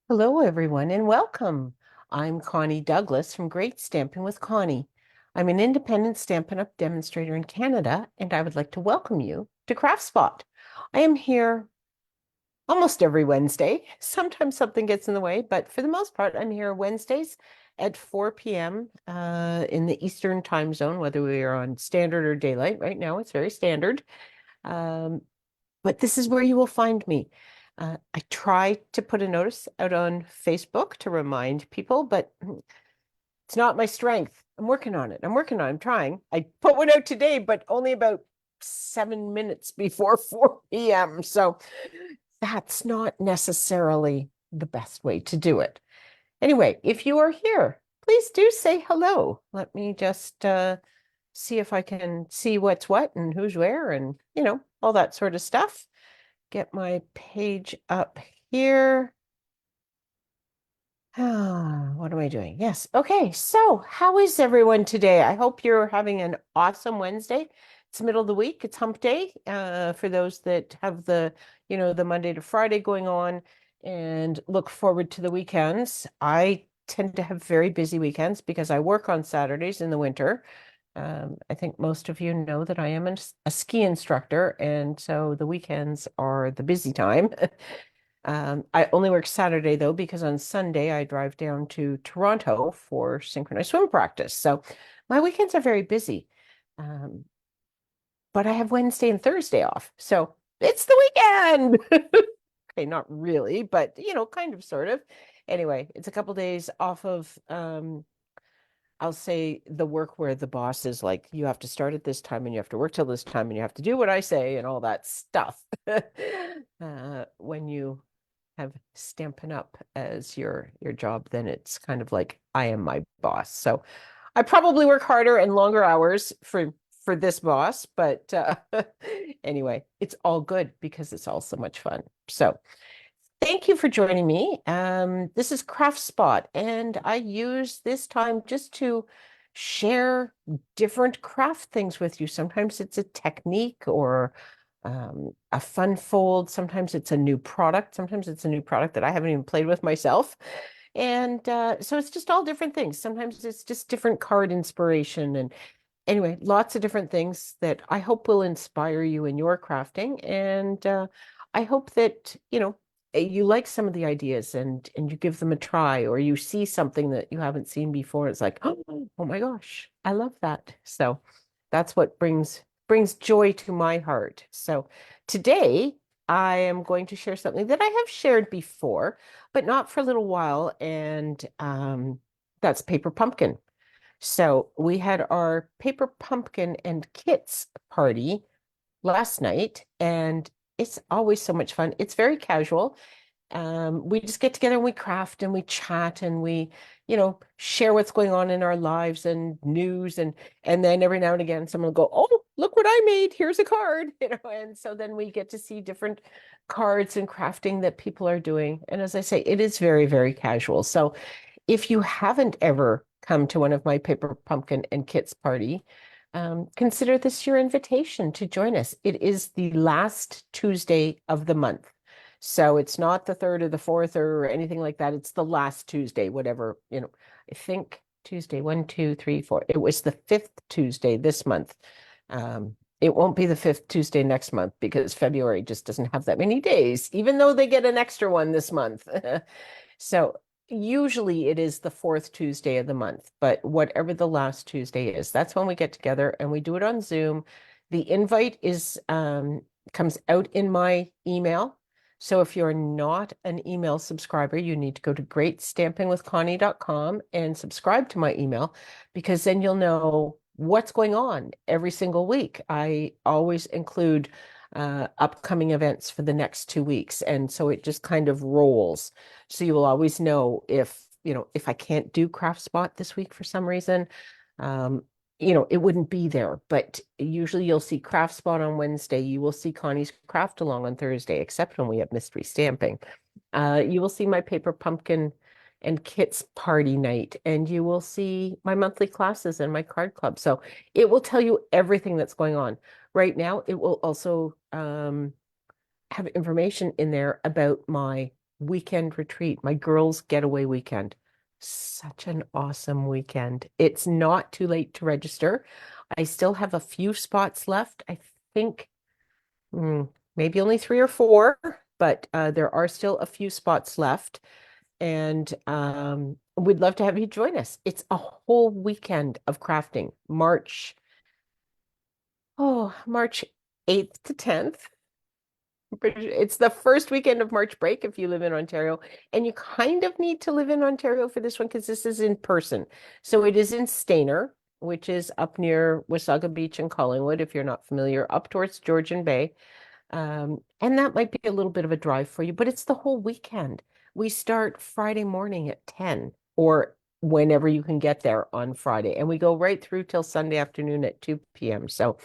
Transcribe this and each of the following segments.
Hello, everyone, and welcome. I'm Connie Douglas from Great Stamping with Connie. I'm an independent Stampin' Up! Demonstrator in Canada, and I would like to welcome you to CraftSpot. I am here almost every Wednesday. Sometimes something gets in the way, but for the most part, I'm here Wednesdays at 4 p.m. In the Eastern time zone, whether we are on standard or daylight. Right now, it's very standard. Um, but this is where you will find me. I try to put a notice out on Facebook to remind people, but it's not my strength. I'm working on it. I'm trying. I put one out today, but only about 7 minutes before 4 p.m. So that's not necessarily the best way to do it. Anyway, if you are here, please do say hello. Let me just see if I can see what's what and who's where and, all that sort of stuff. Get my page up here. What am I doing? Yes. Okay. So, how is everyone today? I hope you're having an awesome Wednesday. It's the middle of the week. It's hump day. For those that have the Monday to Friday going on and look forward to the weekends. I tend to have very busy weekends because I work on Saturdays in the winter. I think most of you know that I am a ski instructor, and so the weekends are the busy time. I only work Saturday though, because on Sunday I drive down to Toronto for synchronized swim practice. So my weekends are very busy. Um, but I have Wednesday and Thursday off. So it's the weekend. Okay, not really, but kind of sort of. Anyway, it's a couple days off of I'll say the work where the boss is like, you have to start at this time and you have to work till this time and you have to do what I say and all that stuff. When you have Stampin' Up! As your job, then it's kind of like I am my boss. So I probably work harder and longer hours for this boss, but anyway, it's all good because it's all so much fun. So thank you for joining me. This is CraftSpot, and I use this time just to share different craft things with you. Sometimes it's a technique or a fun fold. Sometimes it's a new product. Sometimes it's a new product that I haven't even played with myself. And so it's just all different things. Sometimes it's just different card inspiration. And anyway, lots of different things that I hope will inspire you in your crafting. And I hope that, you like some of the ideas and you give them a try, or you see something that you haven't seen before. It's like, oh my gosh, I love that. So that's what brings joy to my heart. So today I am going to share something that I have shared before, but not for a little while, and that's paper pumpkin. So we had our paper pumpkin and kits party last night, and it's always so much fun. It's very casual. We just get together and we craft and we chat and we, share what's going on in our lives and news, and then every now and again someone will go, "Oh, look what I made. Here's a card," and so then we get to see different cards and crafting that people are doing. And as I say, it is very, very casual. So if you haven't ever come to one of my paper pumpkin and kits party, consider this your invitation to join us. It is the last Tuesday of the month. So it's not the third or the fourth or anything like that. It's the last Tuesday, whatever, I think Tuesday, one, two, three, four. It was the fifth Tuesday this month. It won't be the fifth Tuesday next month because February just doesn't have that many days, even though they get an extra one this month. So usually it is the fourth Tuesday of the month, but whatever the last Tuesday is, that's when we get together and we do it on Zoom. The invite is comes out in my email. So if you're not an email subscriber, you need to go to greatstampingwithconnie.com and subscribe to my email, because then you'll know what's going on every single week. I always include upcoming events for the next 2 weeks. And so it just kind of rolls. So you will always know if I can't do CraftSpot this week for some reason, it wouldn't be there. But usually you'll see CraftSpot on Wednesday. You will see Connie's Craft Along on Thursday, except when we have mystery stamping. You will see my paper pumpkin and kits party night, and you will see my monthly classes and my card club. So it will tell you everything that's going on. Right now, it will also have information in there about my weekend retreat, my girls' getaway weekend. Such an awesome weekend. It's not too late to register. I still have a few spots left. I think maybe only 3 or 4, but there are still a few spots left. And we'd love to have you join us. It's a whole weekend of crafting, March 8th to 10th. It's the first weekend of March break if you live in Ontario, and you kind of need to live in Ontario for this one because this is in person. So it is in Stayner, which is up near Wasaga Beach and Collingwood, if you're not familiar, up towards Georgian Bay. And that might be a little bit of a drive for you, but it's the whole weekend. We start Friday morning at 10 or whenever you can get there on Friday, and we go right through till Sunday afternoon at 2 p.m. So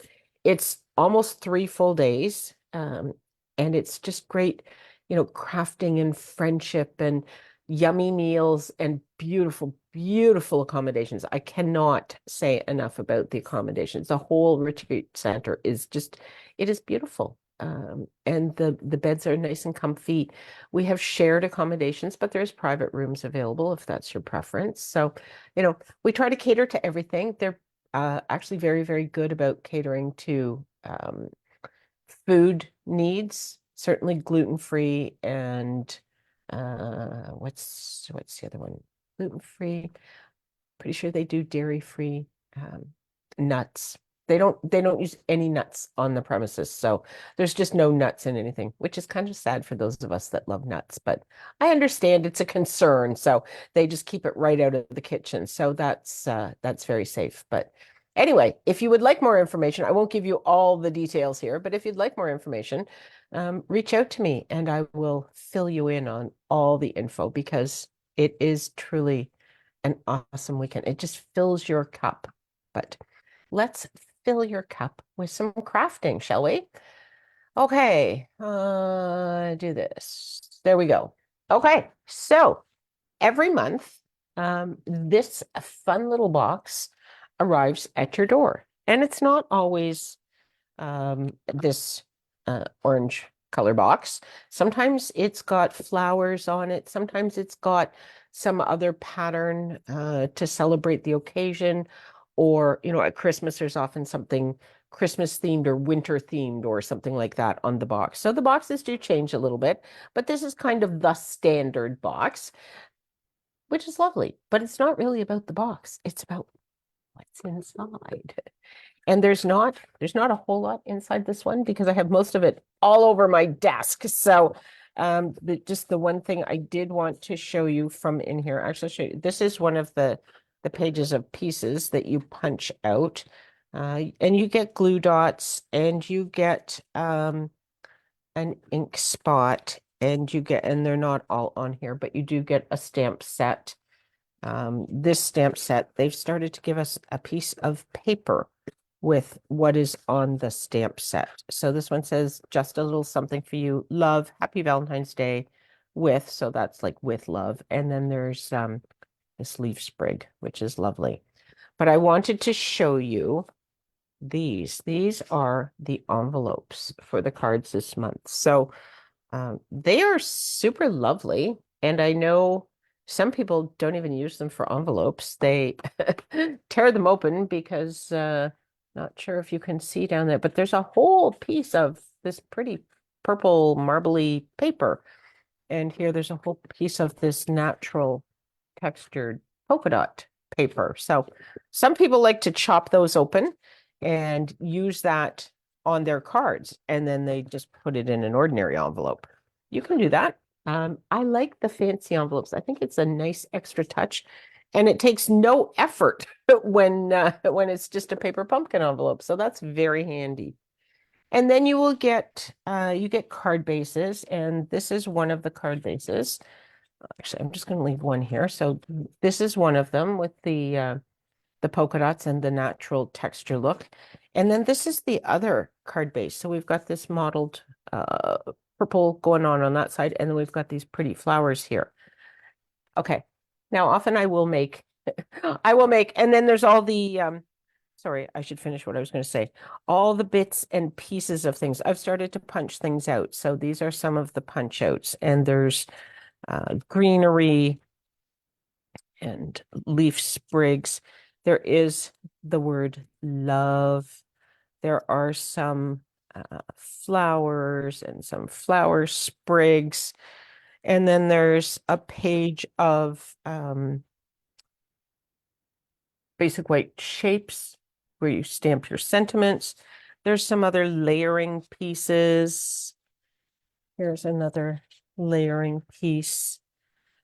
it's almost 3 full days. And it's just great, crafting and friendship and yummy meals and beautiful, beautiful accommodations. I cannot say enough about the accommodations. The whole retreat center is just, it is beautiful. And the beds are nice and comfy. We have shared accommodations, but there's private rooms available if that's your preference. So, we try to cater to everything. They're actually very, very good about catering to food needs, certainly gluten-free and what's the other one? Gluten-free. Pretty sure they do dairy-free nuts. They don't use any nuts on the premises, so there's just no nuts in anything, which is kind of sad for those of us that love nuts, but I understand it's a concern, so they just keep it right out of the kitchen. So that's very safe. But anyway, if you would like more information, I won't give you all the details here, but if you'd like more information, reach out to me and I will fill you in on all the info because it is truly an awesome weekend. It just fills your cup. But let's fill your cup with some crafting, shall we? Okay, do this. There we go. Okay, so every month, this fun little box arrives at your door. And it's not always this orange color box. Sometimes it's got flowers on it. Sometimes it's got some other pattern to celebrate the occasion. Or, at Christmas, there's often something Christmas themed or winter themed or something like that on the box. So the boxes do change a little bit, but this is kind of the standard box, which is lovely. But it's not really about the box. It's about what's inside. And there's not a whole lot inside this one because I have most of it all over my desk. So just the one thing I did want to show you from in here, actually show you, this is one of the pages of pieces that you punch out. And you get glue dots and you get an ink spot and they're not all on here, but you do get a stamp set. This stamp set, they've started to give us a piece of paper with what is on the stamp set. So this one says, just a little something for you, love, happy Valentine's Day with, so that's like with love. And then there's this leaf sprig, which is lovely. But I wanted to show you these. These are the envelopes for the cards this month. So they are super lovely. And I know some people don't even use them for envelopes. They tear them open because not sure if you can see down there, but there's a whole piece of this pretty purple marbly paper. And here there's a whole piece of this natural textured polka dot paper. So some people like to chop those open and use that on their cards, and then they just put it in an ordinary envelope. You can do that. I like the fancy envelopes. I think it's a nice extra touch. And it takes no effort when it's just a paper pumpkin envelope. So that's very handy. And then you get card bases, and this is one of the card bases. Actually, I'm just going to leave one here. So this is one of them with the polka dots and the natural texture look. And then this is the other card base. So we've got this mottled purple going on that side, and then we've got these pretty flowers here. Okay. Now, often I will make, and then there's all the, sorry, I should finish what I was going to say. All the bits and pieces of things. I've started to punch things out. So these are some of the punch outs, and there's greenery and leaf sprigs. There is the word love. There are some flowers and some flower sprigs. And then there's a page of basic white shapes where you stamp your sentiments. There's some other layering pieces. Here's another layering piece.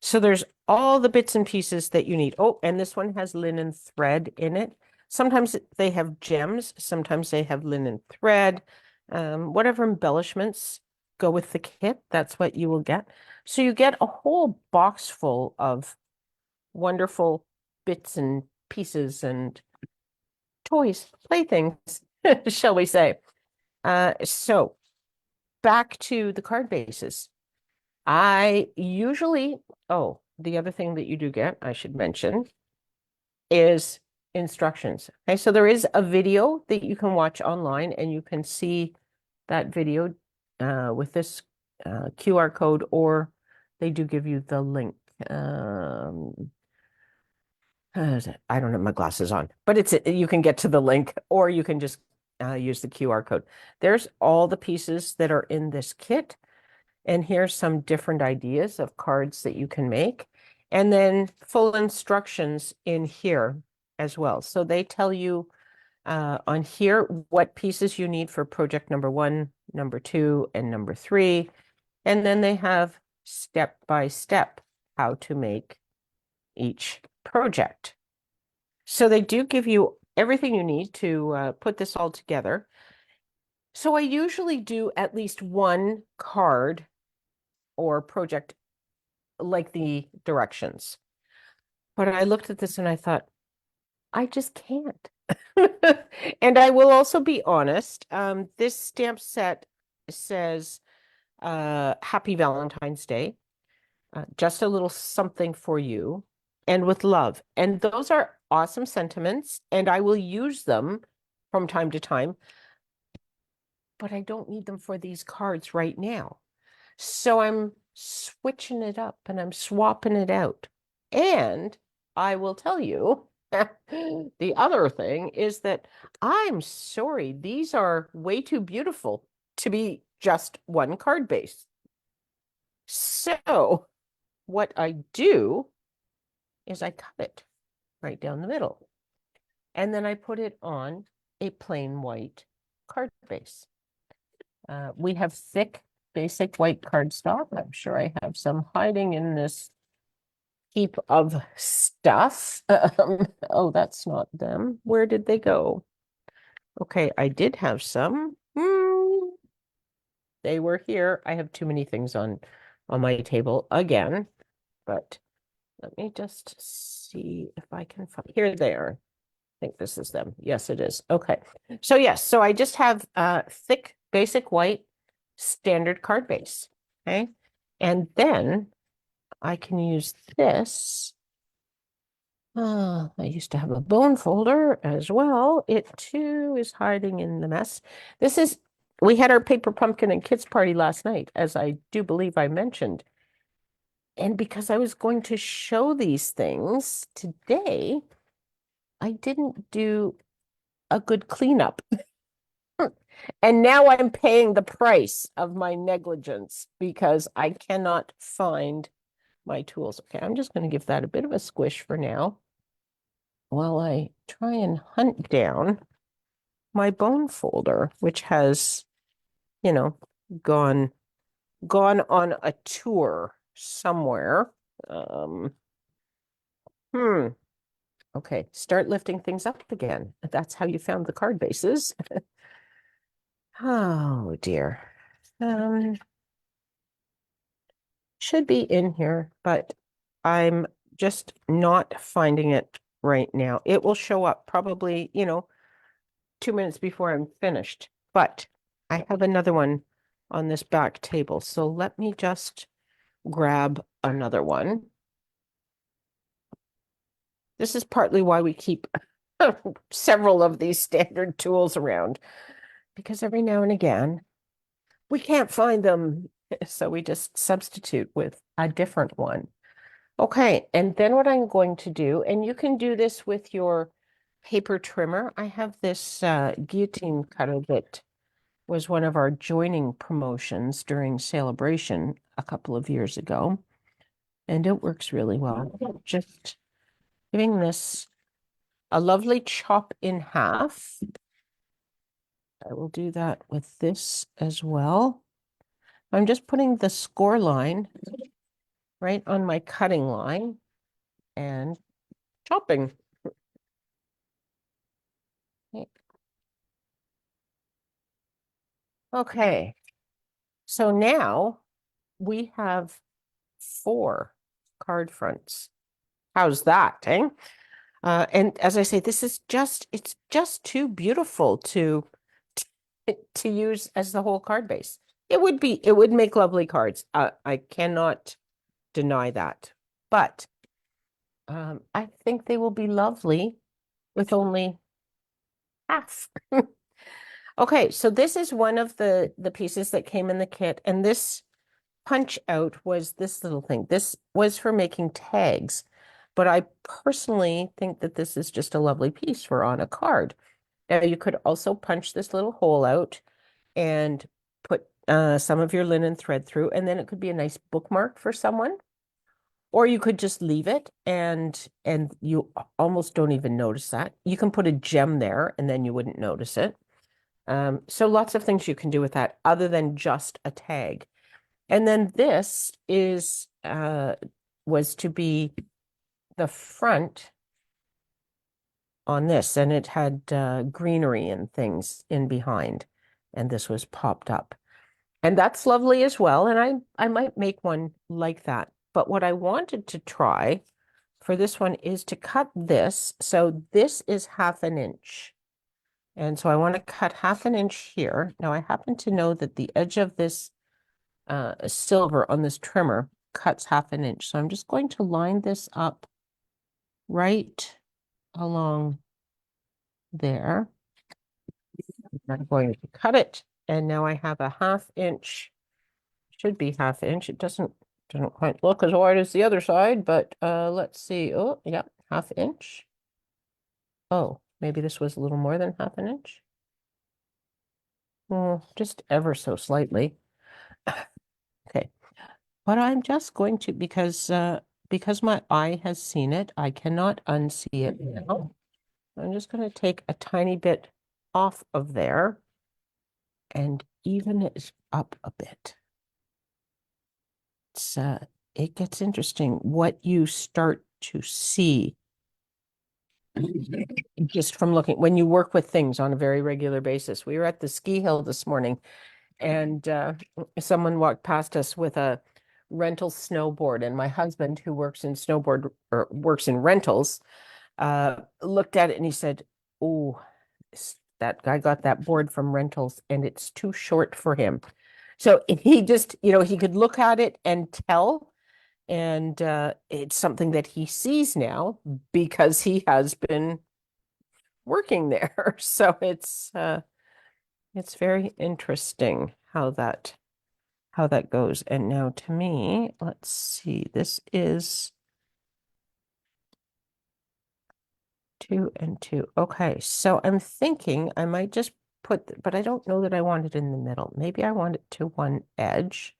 So there's all the bits and pieces that you need. Oh, and this one has linen thread in it. Sometimes they have gems, sometimes they have linen thread. Whatever embellishments go with the kit, that's what you will get. So you get a whole box full of wonderful bits and pieces and toys, playthings, shall we say. So back to the card bases. I usually, oh, the other thing that you do get, I should mention, is instructions. Okay, so there is a video that you can watch online and you can see that video with this QR code, or they do give you the link. I don't have my glasses on, but you can get to the link, or you can just use the QR code. There's all the pieces that are in this kit. And here's some different ideas of cards that you can make. And then full instructions in here as well. So they tell you on here what pieces you need for project number 1, number 2, and number 3. And then they have step by step how to make each project. So they do give you everything you need to put this all together. So I usually do at least one card or project like the directions. But I looked at this and I thought, I just can't. And I will also be honest, this stamp set says Happy Valentine's Day, just a little something for you, and with love. And those are awesome sentiments, and I will use them from time to time, but I don't need them for these cards right now. So I'm switching it up and I'm swapping it out. And I will tell you, the other thing is that I'm sorry, these are way too beautiful to be just one card base. So what I do is I cut it right down the middle. And then I put it on a plain white card base. We have thick basic white cardstock. I'm sure I have some hiding in this heap of stuff. Oh, that's not them. Where did they go? Okay, I did have some. They were here. I have too many things on my table again, but let me just see if I can find. Here they are. I think this is them. Yes, it is. Okay. So yes, so I just have thick basic white standard card base. Okay. And then I can use this. I used to have a bone folder as well. It too is hiding in the mess. We had our paper pumpkin and kids party last night, as I do believe I mentioned. And because I was going to show these things today, I didn't do a good cleanup. And now I'm paying the price of my negligence because I cannot find my tools. Okay, I'm just going to give that a bit of a squish for now while I try and hunt down my bone folder, which has, you know, gone on a tour somewhere. Okay, start lifting things up again. That's how you found the card bases. Oh dear. Should be in here, but I'm just not finding it right now. It will show up probably, 2 minutes before I'm finished, but I have another one on this back table. So let me just grab another one. This is partly why we keep several of these standard tools around, because every now and again we can't find them. So we just substitute with a different one. Okay, and then what I'm going to do, and you can do this with your paper trimmer. I have this guillotine cutter that was one of our joining promotions during Celebration a couple of years ago, and it works really well. Just giving this a lovely chop in half. I will do that with this as well. I'm just putting the score line right on my cutting line and chopping. Okay, so now we have 4 card fronts. How's that, eh? And as I say, it's just too beautiful to use as the whole card base. It would make lovely cards. I cannot deny that. But I think they will be lovely with only half. Okay, so this is one of the pieces that came in the kit, and this punch out was this little thing. This was for making tags, but I personally think that this is just a lovely piece for on a card. Now you could also punch this little hole out and put some of your linen thread through, and then it could be a nice bookmark for someone. Or you could just leave it and you almost don't even notice that. You can put a gem there and then you wouldn't notice it. So lots of things you can do with that other than just a tag. And then this is was to be the front on this, and it had greenery and things in behind, and this was popped up. And that's lovely as well, and I might make one like that. But what I wanted to try for this one is to cut this. So this is 1/2 inch. And so I want to cut 1/2 inch here. Now I happen to know that the edge of this silver on this trimmer cuts 1/2 inch. So I'm just going to line this up right along there. I'm going to cut it, and now I have a 1/2 inch, should be 1/2 inch. It doesn't quite look as wide as the other side, but let's see. Oh, yeah, 1/2 inch. Oh, maybe this was a little more than 1/2 inch. Just ever so slightly. Okay, but I'm just going to, because my eye has seen it, I cannot unsee it now. I'm just going to take a tiny bit off of there and even it up a bit. It gets interesting what you start to see just from looking when you work with things on a very regular basis. We were at the ski hill this morning, and someone walked past us with a rental snowboard, and my husband, who works in snowboard or works in rentals, looked at it and he said, "Oh, that guy got that board from rentals, and it's too short for him." So he just, he could look at it and tell, and it's something that he sees now because he has been working there. So it's very interesting how that goes. And now to me, let's see, this is 2 and 2. Okay, so I'm thinking I might just but I don't know that I want it in the middle. Maybe I want it to one edge.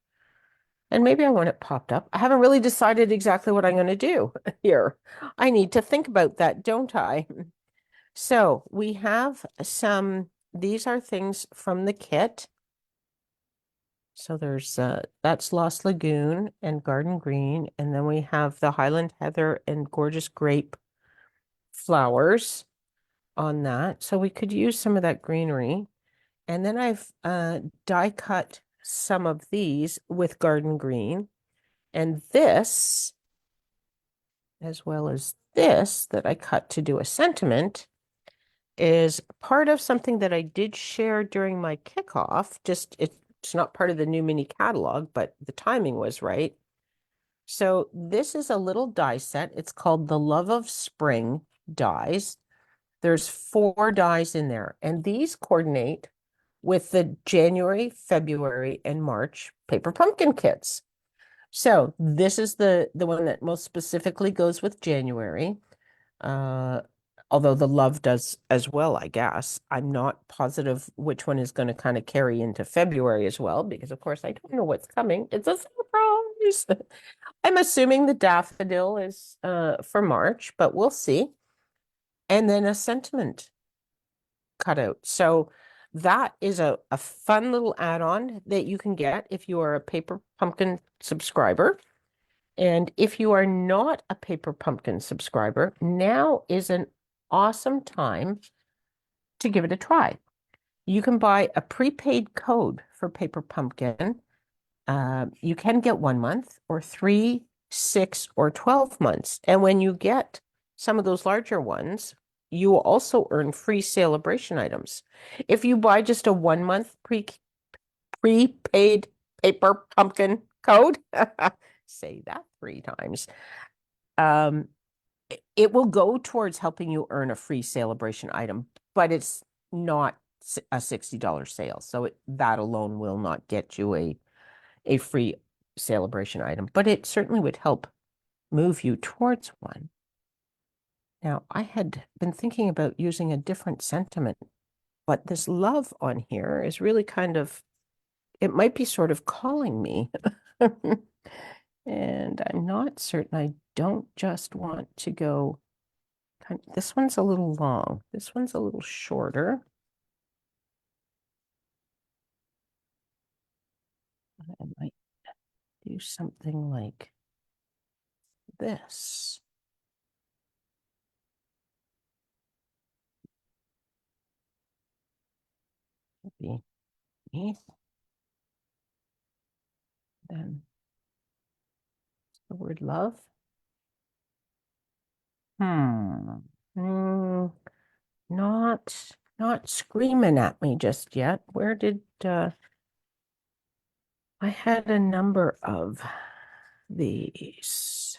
And maybe I want it popped up. I haven't really decided exactly what I'm going to do here. I need to think about that, don't I? So we have these are things from the kit. So there's that's Lost Lagoon and Garden Green, and then we have the Highland Heather and Gorgeous Grape flowers on that. So we could use some of that greenery. And then I've die cut some of these with Garden Green. And this, as well as this that I cut to do a sentiment, is part of something that I did share during my kickoff. Just it's not part of the new mini catalog, but the timing was right. So this is a little die set. It's called the Love of Spring dies. There's 4 dies in there, and these coordinate with the January, February, and March Paper Pumpkin kits. So this is the one that most specifically goes with January. Uh, Although the love does as well, I guess. I'm not positive which one is going to kind of carry into February as well, because of course I don't know what's coming. It's a surprise. I'm assuming the daffodil is for March, but we'll see. And then a sentiment cutout. So that is a fun little add-on that you can get if you are a Paper Pumpkin subscriber. And if you are not a Paper Pumpkin subscriber, now is an awesome time to give it a try. You can buy a prepaid code for Paper Pumpkin. You can get 1 month or 3, 6, or 12 months. And when you get some of those larger ones, you will also earn free celebration items. If you buy just a 1 month prepaid Paper Pumpkin code, say that 3 times, um, it will go towards helping you earn a free celebration item, but it's not a $60 sale. So that alone will not get you a free celebration item, but it certainly would help move you towards one. Now, I had been thinking about using a different sentiment, but this love on here is really kind of, it might be sort of calling me. And I'm not certain. I don't just want to go. This one's a little long. This one's a little shorter. I might do something like this. Maybe then the word love. Hmm. Hmm. Not screaming at me just yet. Where did I had a number of these.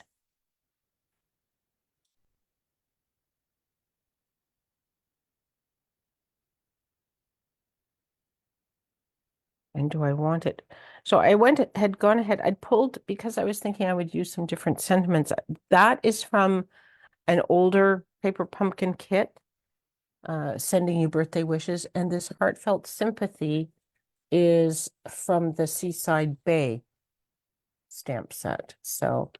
And do I want it? So had gone ahead. I'd pulled because I was thinking I would use some different sentiments. That is from an older Paper Pumpkin kit, sending you birthday wishes. And this heartfelt sympathy is from the Seaside Bay stamp set. So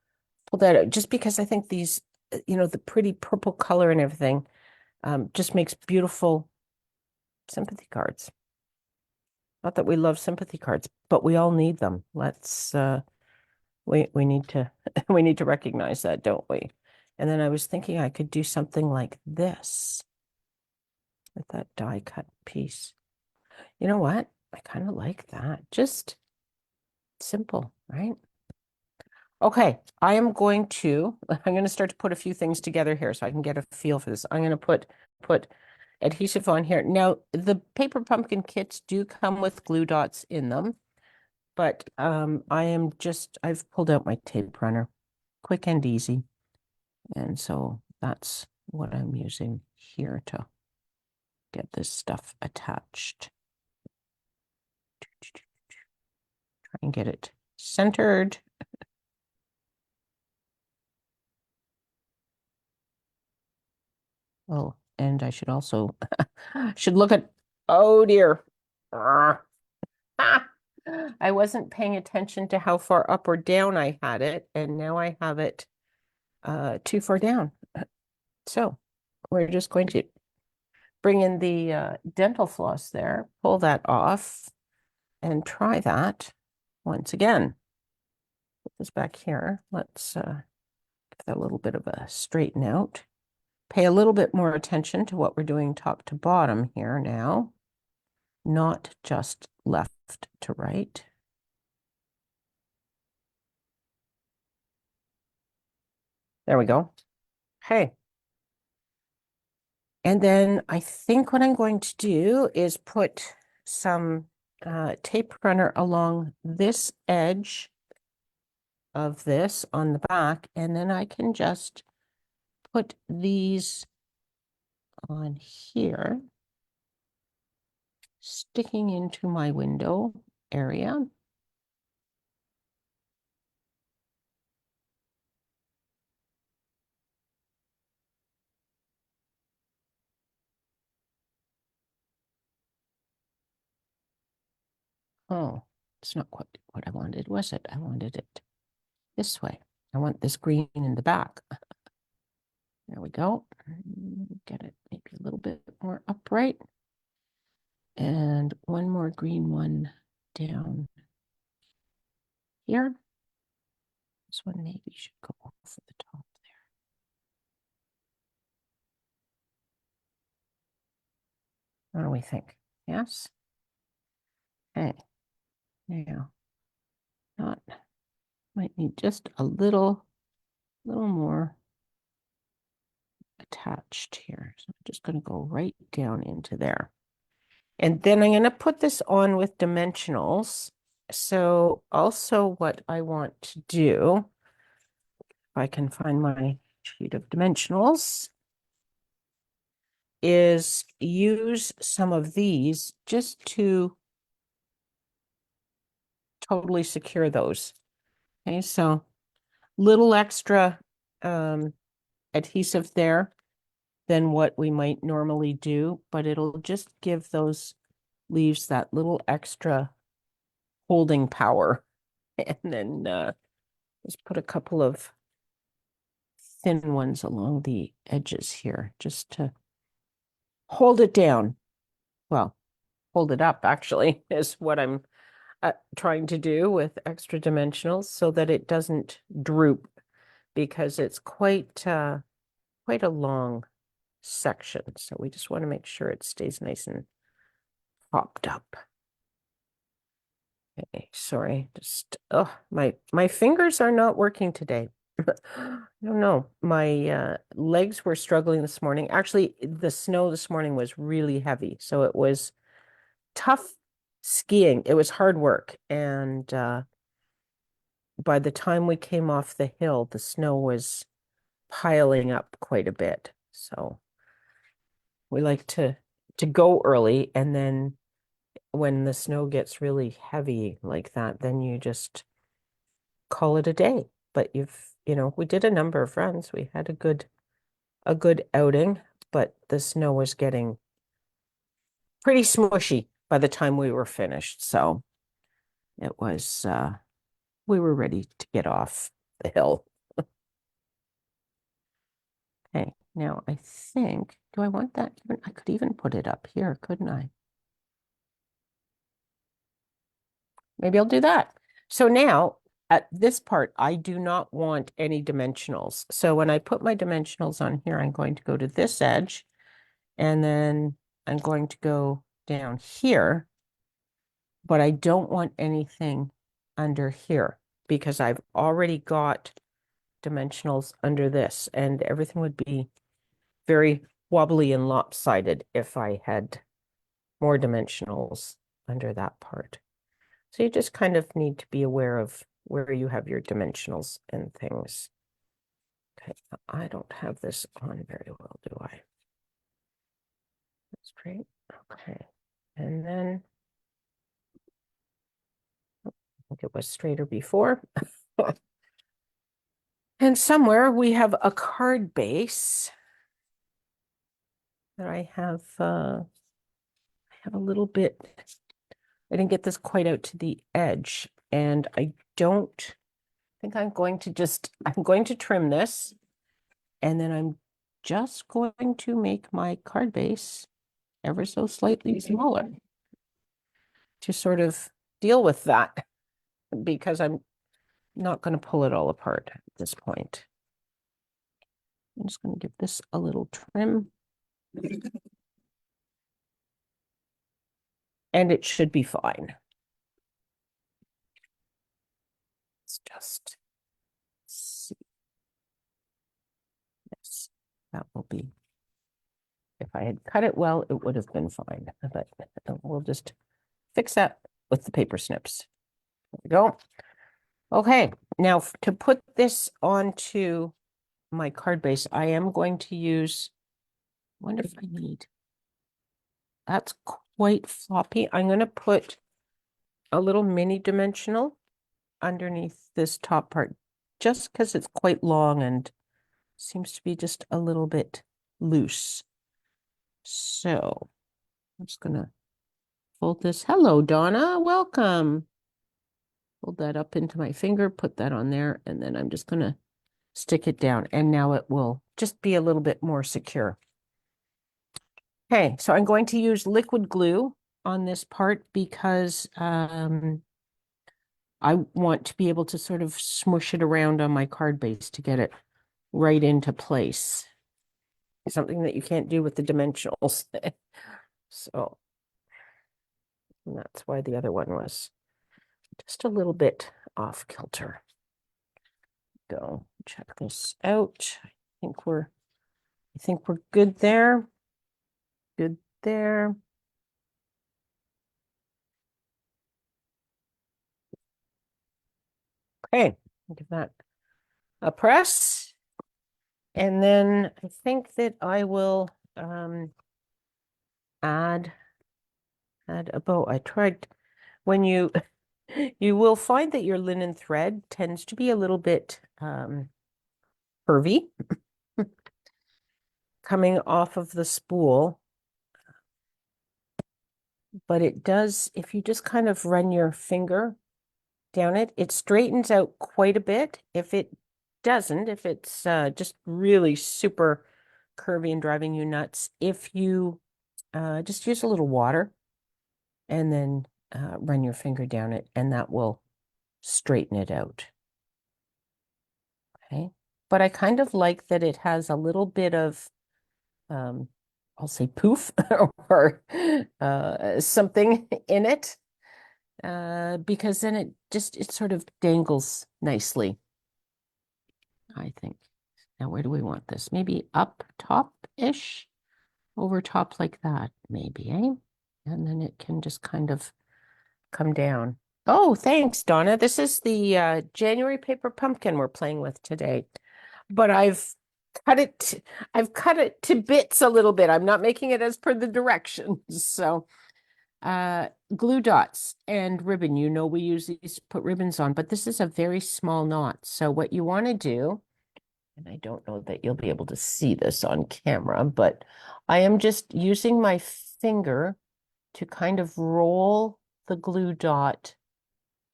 pull that out just because I think these, the pretty purple color and everything, just makes beautiful sympathy cards. Not that we love sympathy cards, but we all need them. We need to we need to recognize that, don't we? And then I was thinking I could do something like this with that die cut piece. You know what? I kind of like that. Just simple, right? Okay, I'm going to start to put a few things together here so I can get a feel for this. I'm going to put adhesive on here. Now, the Paper Pumpkin kits do come with glue dots in them, but I've pulled out my tape runner, quick and easy. And so that's what I'm using here to get this stuff attached. Try and get it centered. Oh, and I should also should look at, oh dear. I wasn't paying attention to how far up or down I had it, and now I have it too far down. So we're just going to bring in the dental floss there, pull that off, and try that once again. Put this back here. Let's give that a little bit of a straighten out. Pay a little bit more attention to what we're doing top to bottom here now, not just left to right. There we go. Okay. And then I think what I'm going to do is put some tape runner along this edge of this on the back, and then I can just put these on here, sticking into my window area. Oh, it's not quite what I wanted, was it? I wanted it this way. I want this green in the back. There we go. Get it maybe a little bit more upright. And one more green one down here. This one maybe should go over the top there. What do we think? Yes? Okay. Now, not might need just a little more attached here. So I'm just going to go right down into there. And then I'm going to put this on with dimensionals. So also what I want to do, if I can find my sheet of dimensionals, is use some of these just to totally secure those. Okay, so little extra adhesive there than what we might normally do, but it'll just give those leaves that little extra holding power. And then just put a couple of thin ones along the edges here just to hold it down. Well, hold it up actually is what I'm trying to do with extra dimensionals so that it doesn't droop, because it's quite a long section. So we just want to make sure it stays nice and propped up. Okay, sorry, just my fingers are not working today. I don't know. My legs were struggling this morning. Actually, the snow this morning was really heavy, so it was tough skiing. It was hard work, and by the time we came off the hill, the snow was piling up quite a bit. So we like to go early, and then when the snow gets really heavy like that, then you just call it a day. But we did a number of runs. We had a good outing, but the snow was getting pretty smushy by the time we were finished. So it was we were ready to get off the hill. Okay, now I think, do I want that even? I could even put it up here, couldn't I? Maybe I'll do that. So now at this part, I do not want any dimensionals. So when I put my dimensionals on here, I'm going to go to this edge, and then I'm going to go down here, but I don't want anything under here because I've already got dimensionals under this, and everything would be very wobbly and lopsided if I had more dimensionals under that part. So you just kind of need to be aware of where you have your dimensionals and things. Okay, I don't have this on very well, do I? That's great. Okay, and then I think it was straighter before. And somewhere we have a card base that I have a little bit. I didn't get this quite out to the edge, and I don't think I'm going to trim this, and then I'm just going to make my card base ever so slightly smaller to sort of deal with that, because I'm not going to pull it all apart at this point. I'm just going to give this a little trim. And it should be fine. Let's just see. Yes, that will be. If I had cut it well, it would have been fine. But we'll just fix that with the paper snips. There we go. Okay, now to put this onto my card base, I am going to use, I wonder if I need, that's quite floppy. I'm going to put a little mini dimensional underneath this top part, just because it's quite long and seems to be just a little bit loose. So I'm just going to fold this. Hello, Donna. Welcome. Fold that up into my finger, put that on there, and then I'm just going to stick it down. And now it will just be a little bit more secure. Okay, so I'm going to use liquid glue on this part because I want to be able to sort of smush it around on my card base to get it right into place. Something that you can't do with the dimensionals. So that's why the other one was just a little bit off kilter. Go check this out. I think we're good there. Good there. Okay, give that a press. And then I think that I will add a bow. I tried when you you will find that your linen thread tends to be a little bit curvy coming off of the spool. But it does, if you just kind of run your finger down it, it straightens out quite a bit. If it doesn't, if it's just really super curvy and driving you nuts, if you just use a little water and then run your finger down it, and that will straighten it out. Okay. But I kind of like that it has a little bit of, I'll say poof or something in it, because then it sort of dangles nicely, I think. Now, where do we want this? Maybe up top-ish, over top like that, maybe, eh? And then it can just kind of come down. Oh, thanks, Donna. This is the January paper pumpkin we're playing with today. But I've cut it to bits a little bit. I'm not making it as per the directions. So glue dots and ribbon. You know we use these to put ribbons on, but this is a very small knot. So what you want to do, and I don't know that you'll be able to see this on camera, but I am just using my finger to kind of roll the glue dot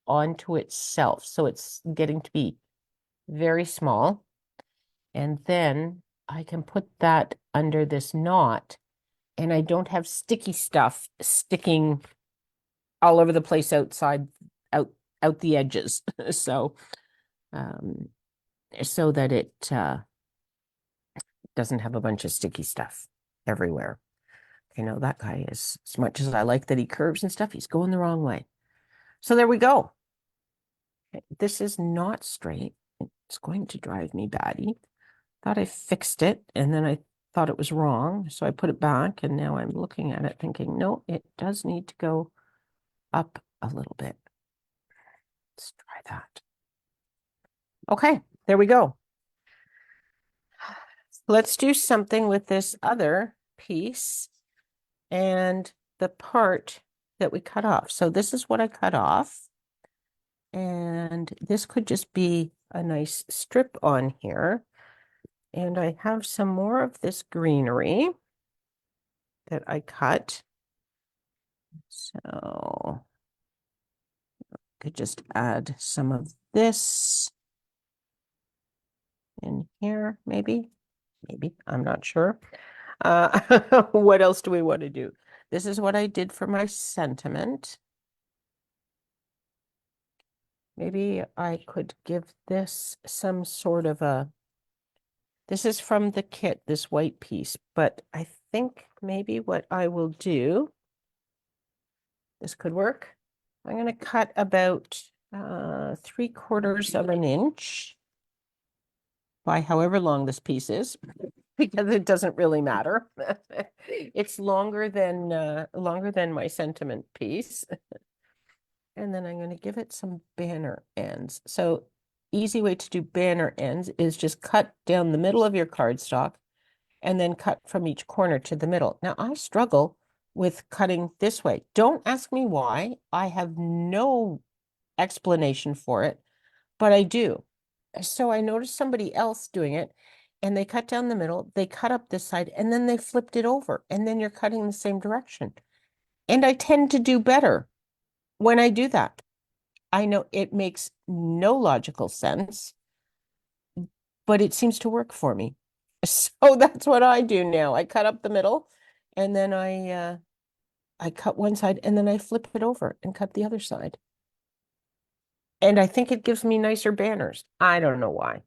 onto itself. So it's getting to be very small. And then I can put that under this knot, and I don't have sticky stuff sticking all over the place outside, out the edges. So, so that it doesn't have a bunch of sticky stuff everywhere. You know, that guy is, as much as I like that he curves and stuff, he's going the wrong way. So there we go. This is not straight. It's going to drive me batty. Thought I fixed it, and then I thought it was wrong. So I put it back, and now I'm looking at it thinking, no, it does need to go up a little bit. Let's try that. Okay, there we go. Let's do something with this other piece and the part that we cut off. So this is what I cut off. And this could just be a nice strip on here. And I have some more of this greenery that I cut. So I could just add some of this in here, maybe. Maybe, I'm not sure. What else do we want to do? This is what I did for my sentiment. Maybe I could give this some sort of a, this is from the kit, this white piece, but I think maybe what I will do, this could work. I'm going to cut about 3/4 of an inch by however long this piece is, because it doesn't really matter. It's longer than my sentiment piece. And then I'm going to give it some banner ends. So easy way to do banner ends is just cut down the middle of your cardstock and then cut from each corner to the middle. Now I struggle with cutting this way. Don't ask me why. I have no explanation for it, but I do. So I noticed somebody else doing it, and they cut down the middle, they cut up this side, and then they flipped it over, and then you're cutting the same direction. And I tend to do better when I do that. I know it makes no logical sense, but it seems to work for me. So that's what I do now. I cut up the middle and then I cut one side and then I flip it over and cut the other side. And I think it gives me nicer banners. I don't know why.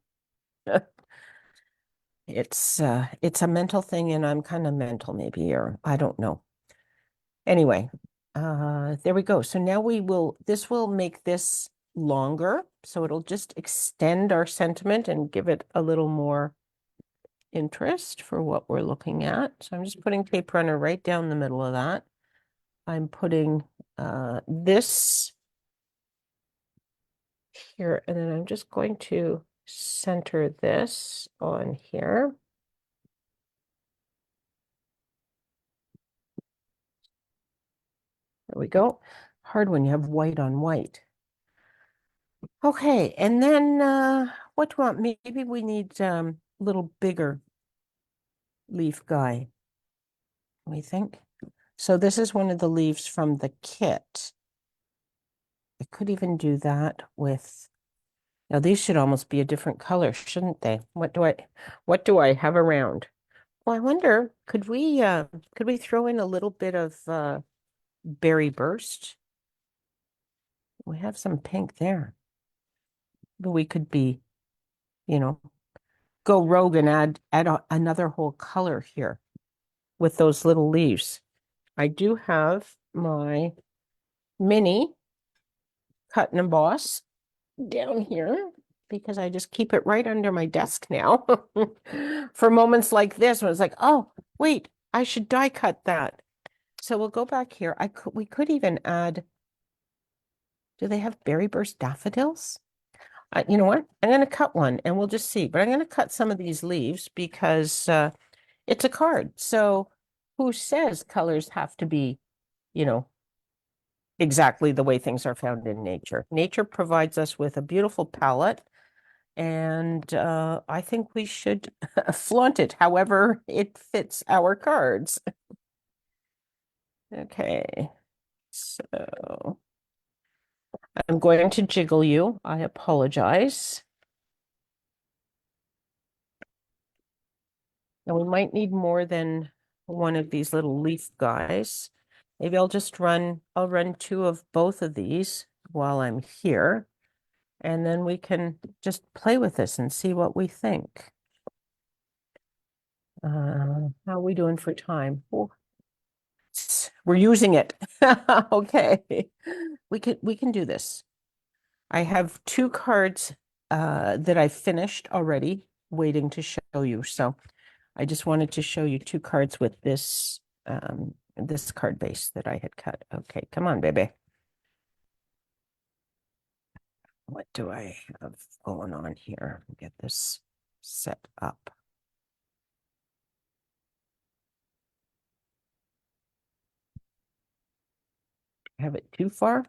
It's a mental thing and I'm kind of mental maybe, or I don't know. Anyway, there we go. So now this will make this longer. So it'll just extend our sentiment and give it a little more interest for what we're looking at. So I'm just putting tape runner right down the middle of that. I'm putting this here, and then I'm just going to center this on here. There we go. Hard when you have white on white. Okay, and then what do you want? Maybe we need a little bigger leaf guy, we think. So this is one of the leaves from the kit. I could even do that with, now these should almost be a different color, shouldn't they? What do I have around? Well, I wonder, could we throw in a little bit of berry burst? We have some pink there. But we could be, you know, go rogue and add another whole color here with those little leaves. I do have my mini cut and emboss down here because I just keep it right under my desk now for moments like this when it's like, oh, wait, I should die cut that. So we'll go back here. We could even add, do they have berry burst daffodils? You know what? I'm going to cut one and we'll just see. But I'm going to cut some of these leaves because it's a card. So who says colors have to be, you know, exactly the way things are found in nature? Nature provides us with a beautiful palette, and I think we should flaunt it however it fits our cards. Okay, so I'm going to jiggle you. I apologize. And we might need more than one of these little leaf guys. Maybe I'll run two of both of these while I'm here. And then we can just play with this and see what we think. How are we doing for time? Oh, we're using it. Okay. We can do this. I have two cards that I finished already waiting to show you. So I just wanted to show you two cards with this card base that I had cut. Okay, come on, baby. What do I have going on here? Get this set up. Have it too far?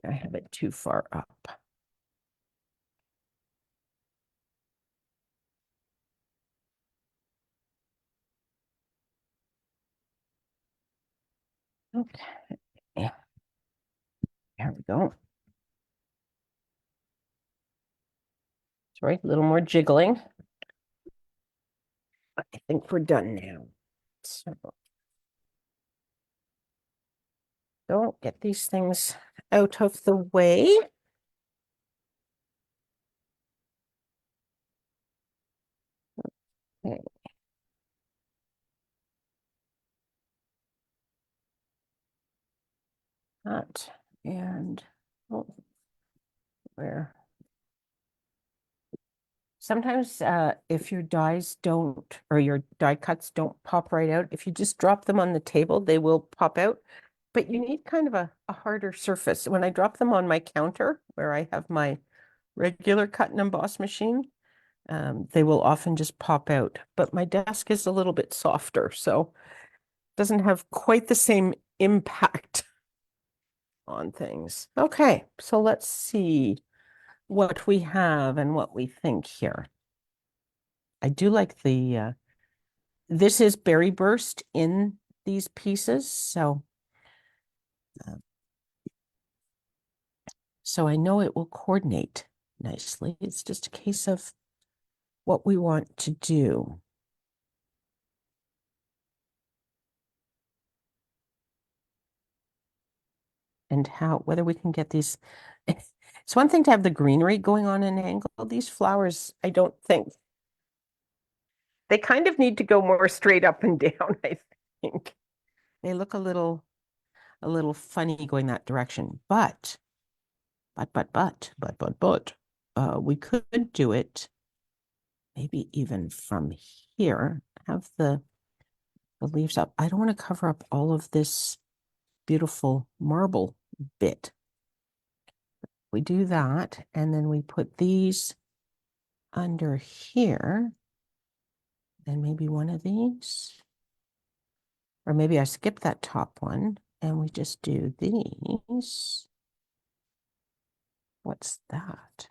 I have it too far up. Okay. Yeah. There we go. Sorry, a little more jiggling. I think we're done now. So don't get these things out of the way. Okay. That and oh, where sometimes if your dies don't, or your die cuts don't pop right out, if you just drop them on the table, they will pop out. But you need kind of a harder surface. When I drop them on my counter, where I have my regular cut and emboss machine, they will often just pop out. But my desk is a little bit softer, so it doesn't have quite the same impact on things. Okay, so let's see what we have and what we think here. I do like this is berry burst in these pieces, so So I know it will coordinate nicely. It's just a case of what we want to do. And how, whether we can get these. It's one thing to have the greenery going on an angle. These flowers, I don't think they kind of need to go more straight up and down, I think. They look a little funny going that direction. But, we could do it maybe even from here, have the leaves up. I don't want to cover up all of this beautiful marble bit. We do that, and then we put these under here, and maybe one of these. Or maybe I skip that top one, and we just do these. What's that?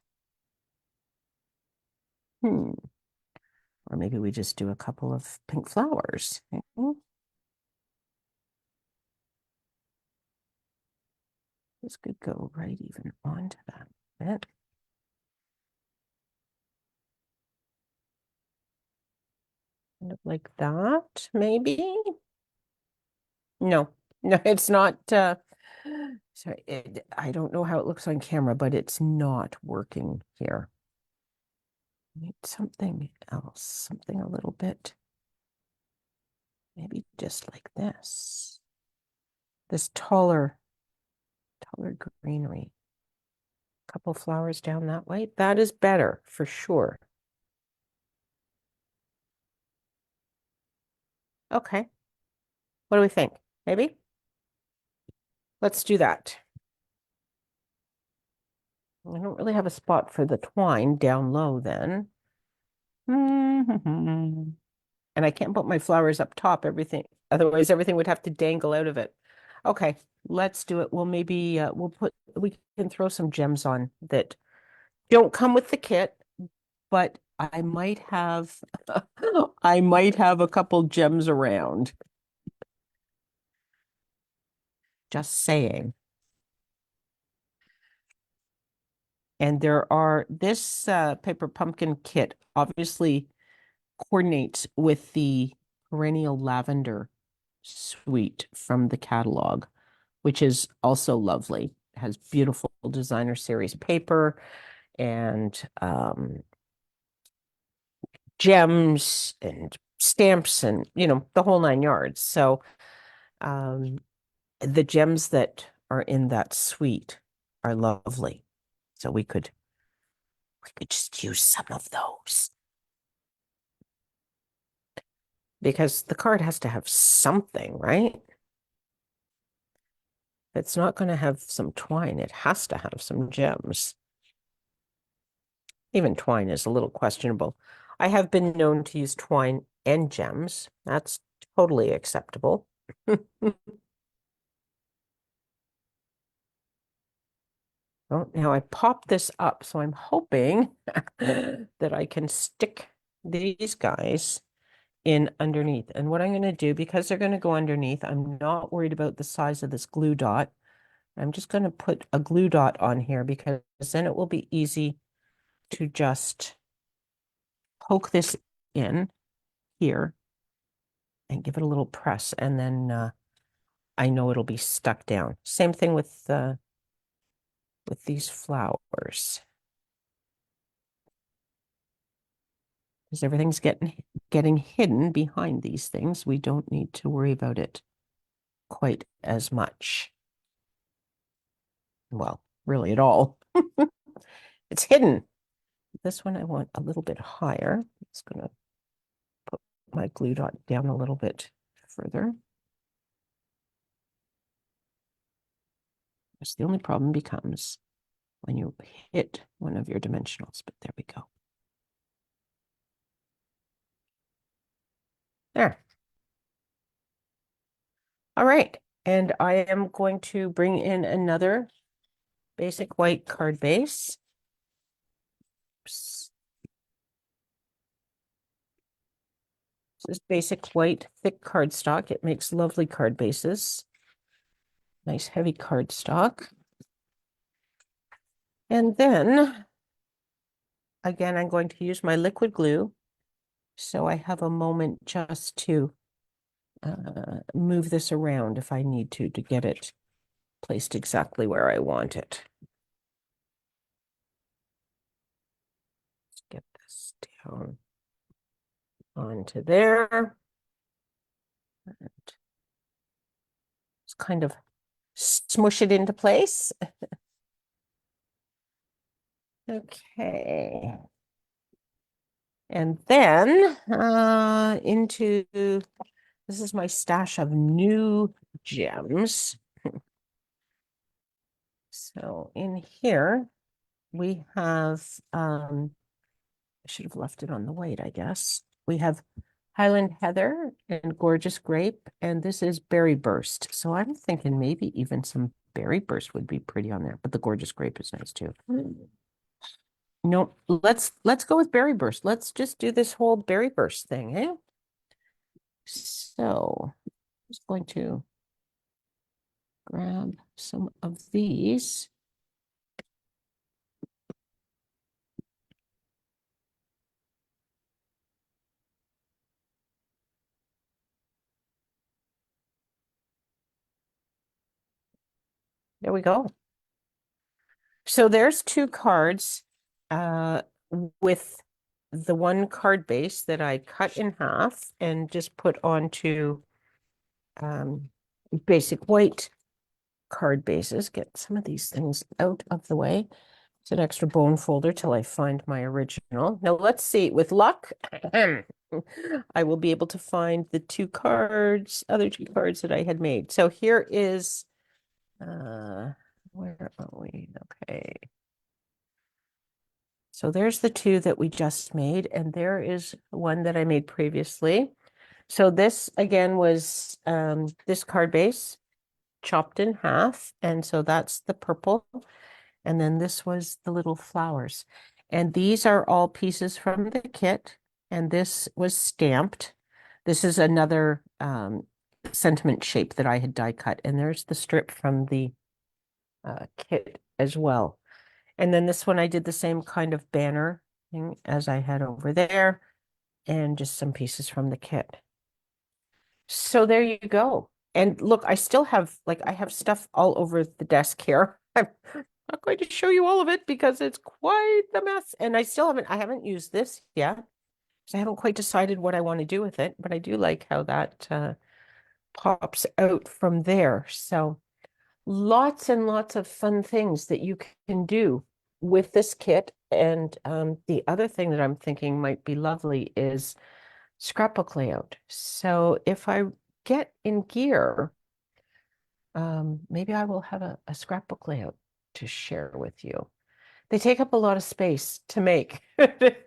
Or maybe we just do a couple of pink flowers. This could go right even onto that bit. Kind of like that, maybe? No, no, it's not. Sorry, I don't know how it looks on camera, but it's not working here. Need something else, something a little bit, maybe just like this. This taller greenery. Couple flowers down that way. That is better for sure. Okay. What do we think? Maybe? Let's do that. I don't really have a spot for the twine down low then. And I can't put my flowers up top, otherwise everything would have to dangle out of it. Okay, let's do it. We'll maybe we can throw some gems on that don't come with the kit, but I might have I might have a couple gems around. Just saying. And this paper pumpkin kit obviously coordinates with the perennial lavender suite from the catalog, which is also lovely. It has beautiful designer series paper and gems and stamps and, the whole nine yards. So the gems that are in that suite are lovely. So we could just use some of those. Because the card has to have something, right? If it's not going to have some twine, it has to have some gems. Even twine is a little questionable. I have been known to use twine and gems. That's totally acceptable. Oh, now I pop this up, so I'm hoping that I can stick these guys in underneath. And what I'm going to do, because they're going to go underneath, I'm not worried about the size of this glue dot. I'm just going to put a glue dot on here because then it will be easy to just poke this in here and give it a little press, and then I know it'll be stuck down. Same thing with these flowers. Because everything's getting hidden behind these things, we don't need to worry about it quite as much. Well, really at all. It's hidden. This one I want a little bit higher. It's going to put my glue dot down a little bit further. That's the only problem becomes when you hit one of your dimensionals, but there we go. There. All right. And I am going to bring in another basic white card base. Oops. This is basic white thick cardstock. It makes lovely card bases. Nice heavy cardstock. And then, again, I'm going to use my liquid glue. So I have a moment just to move this around if I need to get it placed exactly where I want it. Let's get this down onto there. And just kind of smush it into place. Okay. And then into, this is my stash of new gems. So in here, we have, I should have left it on the white, I guess. We have Highland Heather and Gorgeous Grape, and this is Berry Burst. So I'm thinking maybe even some Berry Burst would be pretty on there, but the Gorgeous Grape is nice too. No, let's go with Berry Burst. Let's just do this whole Berry Burst thing, eh? So I'm just going to grab some of these. There we go. So there's two cards with the one card base that I cut in half and just put onto basic white card bases. Get some of these things out of the way. It's an extra bone folder till I find my original. Now let's see, with luck, I will be able to find the other two cards that I had made. So here is, where are we? Okay. So there's the two that we just made, and there is one that I made previously. So this again was this card base chopped in half, and so that's the purple. And then this was the little flowers. And these are all pieces from the kit, and this was stamped. This is another sentiment shape that I had die cut, and there's the strip from the kit as well. And then this one, I did the same kind of banner thing as I had over there, and just some pieces from the kit. So there you go. And look, I still have, like, I have stuff all over the desk here. I'm not going to show you all of it because it's quite the mess. And I haven't used this yet. So I haven't quite decided what I want to do with it, but I do like how that pops out from there. So lots and lots of fun things that you can do with this kit. And the other thing that I'm thinking might be lovely is scrapbook layout. So if I get in gear, maybe I will have a scrapbook layout to share with you. They take up a lot of space to make. I'm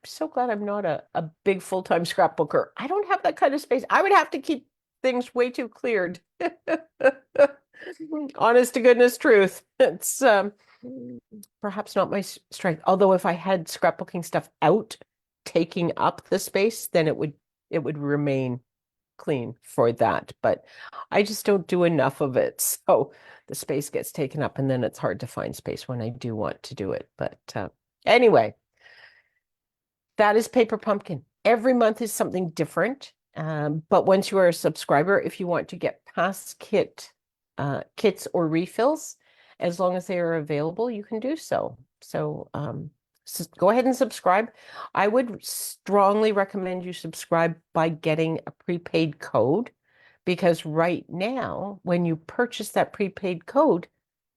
so glad I'm not a big full-time scrapbooker. I don't have that kind of space. I would have to keep things way too cleared. Honest to goodness truth. It's perhaps not my strength. Although if I had scrapbooking stuff out taking up the space, then it would remain clean for that. But I just don't do enough of it. So the space gets taken up and then it's hard to find space when I do want to do it. But anyway, that is Paper Pumpkin. Every month is something different. But once you are a subscriber, if you want to get past kits or refills, as long as they are available, you can do so. So go ahead and subscribe. I would strongly recommend you subscribe by getting a prepaid code, because right now, when you purchase that prepaid code,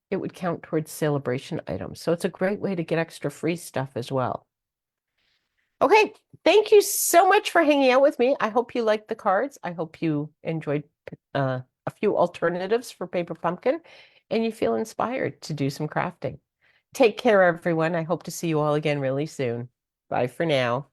it would count towards celebration items. So it's a great way to get extra free stuff as well. Okay, thank you so much for hanging out with me. I hope you liked the cards. I hope you enjoyed a few alternatives for Paper Pumpkin, and you feel inspired to do some crafting. Take care, everyone. I hope to see you all again really soon. Bye for now.